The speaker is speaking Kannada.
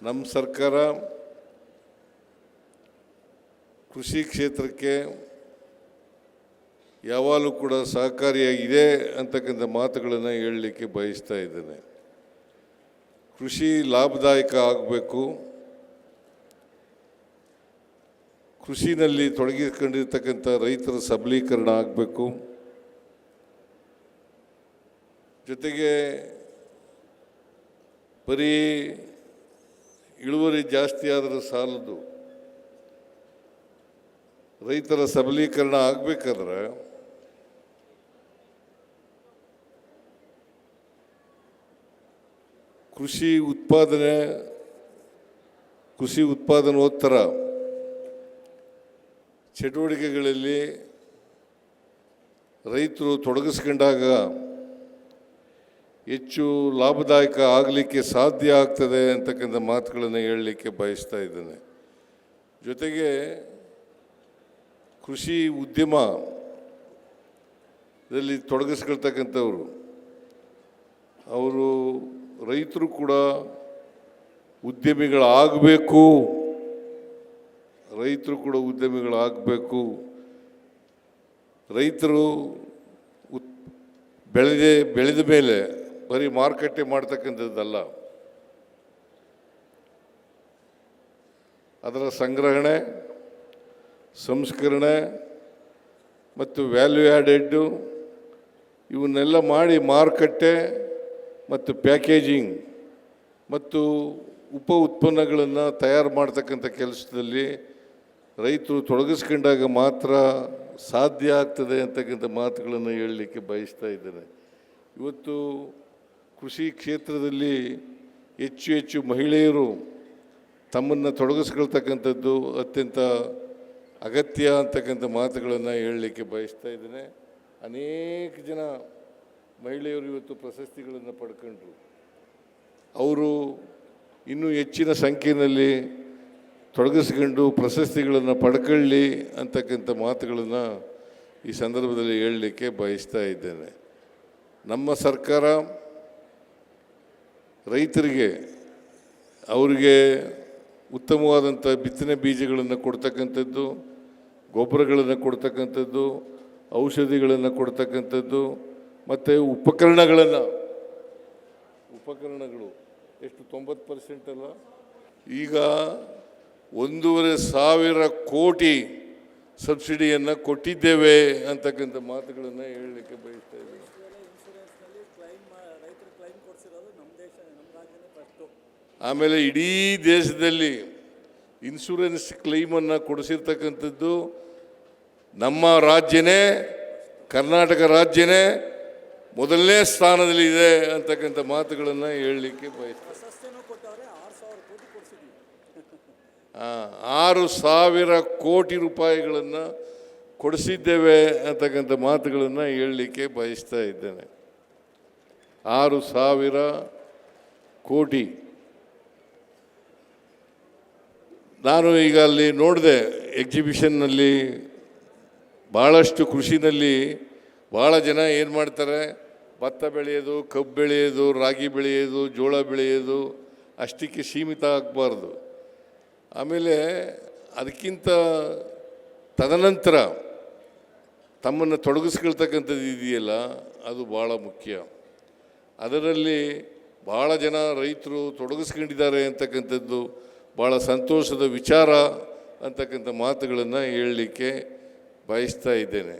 ನಮ್ಮ ಸರ್ಕಾರ ಕೃಷಿ ಕ್ಷೇತ್ರಕ್ಕೆ ಯಾವಾಗಲೂ ಕೂಡ ಸಹಕಾರಿಯಾಗಿದೆ ಅಂತಕ್ಕಂಥ ಮಾತುಗಳನ್ನು ಹೇಳಲಿಕ್ಕೆ ಬಯಸ್ತಾ ಇದ್ದೇನೆ. ಕೃಷಿ ಲಾಭದಾಯಕ ಆಗಬೇಕು, ಕೃಷಿನಲ್ಲಿ ತೊಡಗಿಕೊಂಡಿರ್ತಕ್ಕಂಥ ರೈತರ ಸಬಲೀಕರಣ ಆಗಬೇಕು, ಜೊತೆಗೆ ಬರೀ ಇಳುವರಿ ಜಾಸ್ತಿ ಆದರೆ ಸಾಲದು. ರೈತರ ಸಬಲೀಕರಣ ಆಗಬೇಕಾದ್ರೆ ಕೃಷಿ ಉತ್ಪಾದನೋತ್ತರ ಚಟುವಟಿಕೆಗಳಲ್ಲಿ ರೈತರು ತೊಡಗಿಸ್ಕೊಂಡಾಗ ಹೆಚ್ಚು ಲಾಭದಾಯಕ ಆಗಲಿಕ್ಕೆ ಸಾಧ್ಯ ಆಗ್ತದೆ ಅಂತಕ್ಕಂಥ ಮಾತುಗಳನ್ನು ಹೇಳಲಿಕ್ಕೆ ಬಯಸ್ತಾ ಇದ್ದೇನೆ. ಜೊತೆಗೆ ಕೃಷಿ ಉದ್ಯಮದಲ್ಲಿ ತೊಡಗಿಸ್ಕೊಳ್ತಕ್ಕಂಥವ್ರು ಅವರು ರೈತರು ಕೂಡ ಉದ್ಯಮಿಗಳಾಗಬೇಕು. ರೈತರು ಬೆಳೆದ ಮೇಲೆ ಬರೀ ಮಾರುಕಟ್ಟೆ ಮಾಡ್ತಕ್ಕಂಥದ್ದಲ್ಲ, ಅದರ ಸಂಗ್ರಹಣೆ, ಸಂಸ್ಕರಣೆ ಮತ್ತು ವ್ಯಾಲ್ಯೂ ಆ್ಯಡೆಡ್ಡು ಇವನ್ನೆಲ್ಲ ಮಾಡಿ ಮಾರುಕಟ್ಟೆ ಮತ್ತು ಪ್ಯಾಕೇಜಿಂಗ್ ಮತ್ತು ಉಪ ಉತ್ಪನ್ನಗಳನ್ನು ತಯಾರು ಮಾಡ್ತಕ್ಕಂಥ ಕೆಲಸದಲ್ಲಿ ರೈತರು ತೊಡಗಿಸ್ಕೊಂಡಾಗ ಮಾತ್ರ ಸಾಧ್ಯ ಆಗ್ತದೆ ಅಂತಕ್ಕಂಥ ಮಾತುಗಳನ್ನು ಹೇಳಲಿಕ್ಕೆ ಬಯಸ್ತಾ ಇದ್ದೇನೆ. ಇವತ್ತು ಕೃಷಿ ಕ್ಷೇತ್ರದಲ್ಲಿ ಹೆಚ್ಚು ಮಹಿಳೆಯರು ತಮ್ಮನ್ನು ತೊಡಗಿಸ್ಕೊಳ್ತಕ್ಕಂಥದ್ದು ಅತ್ಯಂತ ಅಗತ್ಯ ಅಂತಕ್ಕಂಥ ಮಾತುಗಳನ್ನು ಹೇಳಲಿಕ್ಕೆ ಬಯಸ್ತಾ ಇದ್ದೇನೆ. ಅನೇಕ ಜನ ಮಹಿಳೆಯರು ಇವತ್ತು ಪ್ರಶಸ್ತಿಗಳನ್ನು ಪಡ್ಕೊಂಡ್ರು. ಅವರು ಇನ್ನೂ ಹೆಚ್ಚಿನ ಸಂಖ್ಯೆಯಲ್ಲಿ ತೊಡಗಿಸ್ಕೊಂಡು ಪ್ರಶಸ್ತಿಗಳನ್ನು ಪಡ್ಕೊಳ್ಳಿ ಅಂತಕ್ಕಂಥ ಮಾತುಗಳನ್ನು ಈ ಸಂದರ್ಭದಲ್ಲಿ ಹೇಳಲಿಕ್ಕೆ ಬಯಸ್ತಾ ಇದ್ದೇನೆ. ನಮ್ಮ ಸರ್ಕಾರ ರೈತರಿಗೆ ಅವರಿಗೆ ಉತ್ತಮವಾದಂಥ ಬಿತ್ತನೆ ಬೀಜಗಳನ್ನು ಕೊಡ್ತಕ್ಕಂಥದ್ದು, ಗೊಬ್ಬರಗಳನ್ನು ಕೊಡ್ತಕ್ಕಂಥದ್ದು, ಔಷಧಿಗಳನ್ನು ಕೊಡ್ತಕ್ಕಂಥದ್ದು ಮತ್ತು ಉಪಕರಣಗಳು ಎಷ್ಟು 90% ಅಲ್ಲ, ಈಗ 1,500 ಕೋಟಿ ಸಬ್ಸಿಡಿಯನ್ನು ಕೊಟ್ಟಿದ್ದೇವೆ ಅಂತಕ್ಕಂಥ ಮಾತುಗಳನ್ನು ಹೇಳಲಿಕ್ಕೆ ಬಯಸ್ತಾ ಇದ್ದೇನೆ. ಆಮೇಲೆ ಇಡೀ ದೇಶದಲ್ಲಿ ಇನ್ಶೂರೆನ್ಸ್ ಕ್ಲೈಮನ್ನು ಕೊಡಿಸಿರ್ತಕ್ಕಂಥದ್ದು ನಮ್ಮ ರಾಜ್ಯನೇ, ಕರ್ನಾಟಕ ರಾಜ್ಯನೇ ಮೊದಲನೇ ಸ್ಥಾನದಲ್ಲಿದೆ ಅಂತಕ್ಕಂಥ ಮಾತುಗಳನ್ನು ಹೇಳಲಿಕ್ಕೆ ಬಯಸ್ತಾರೆ. 6,000 ಕೋಟಿ ರೂಪಾಯಿಗಳನ್ನು ಕೊಡಿಸಿದ್ದೇವೆ ಅಂತಕ್ಕಂಥ ಮಾತುಗಳನ್ನು ಹೇಳಲಿಕ್ಕೆ ಬಯಸ್ತಾ ಇದ್ದೇನೆ. 6,000 ಕೋಟಿ. ನಾನು ಈಗ ಅಲ್ಲಿ ನೋಡಿದೆ ಎಕ್ಸಿಬಿಷನ್ನಲ್ಲಿ, ಭಾಳಷ್ಟು ಕೃಷಿನಲ್ಲಿ ಭಾಳ ಜನ ಏನು ಮಾಡ್ತಾರೆ, ಭತ್ತ ಬೆಳೆಯೋದು, ಕಬ್ಬು ಬೆಳೆಯೋದು, ರಾಗಿ ಬೆಳೆಯೋದು, ಜೋಳ ಬೆಳೆಯೋದು ಅಷ್ಟಕ್ಕೆ ಸೀಮಿತ ಆಗಬಾರ್ದು. ಆಮೇಲೆ ಅದಕ್ಕಿಂತ ತದನಂತರ ತಮ್ಮನ್ನು ತೊಡಗಿಸ್ಕೊಳ್ತಕ್ಕಂಥದ್ದು ಇದೆಯಲ್ಲ, ಅದು ಭಾಳ ಮುಖ್ಯ. ಅದರಲ್ಲಿ ಭಾಳ ಜನ ರೈತರು ತೊಡಗಿಸ್ಕೊಂಡಿದ್ದಾರೆ ಅಂತಕ್ಕಂಥದ್ದು ಭಾಳ ಸಂತೋಷದ ವಿಚಾರ ಅಂತಕ್ಕಂಥ ಮಾತುಗಳನ್ನು ಹೇಳಲಿಕ್ಕೆ ಬಯಸ್ತಾ ಇದ್ದೇನೆ.